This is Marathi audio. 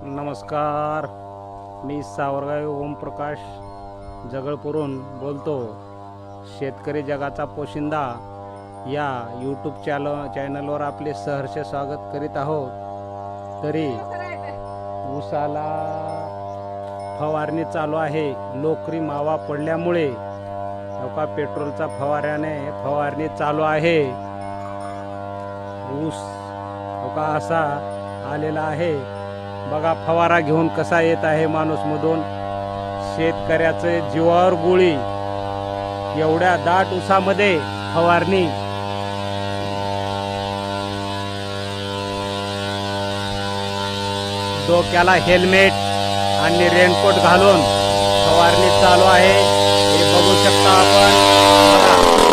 नमस्कार. मी सावरगाव ओमप्रकाश जगळपूरून बोलतो. शेतकरी जगाचा पोशिंदा या यूट्यूब चॅनलवर आपले सहर्ष स्वागत करीत आहोत. तरी ऊसाला फवारणी चालू आहे. लोकरी मावा पडल्यामुळे एका पेट्रोलचा फवारणी चालू आहे. ऊस असा आलेला आहे. बघा फवारा घेऊन कसा येत आहे माणूस मधून. शेतकऱ्याचे जीवावर गोळी. एवढ्या दाट ऊसामध्ये फवारणी. डोक्याला हेल्मेट आणि रेनकोट घालून फवारणी चालू आहे. हे बघू शकता आपण.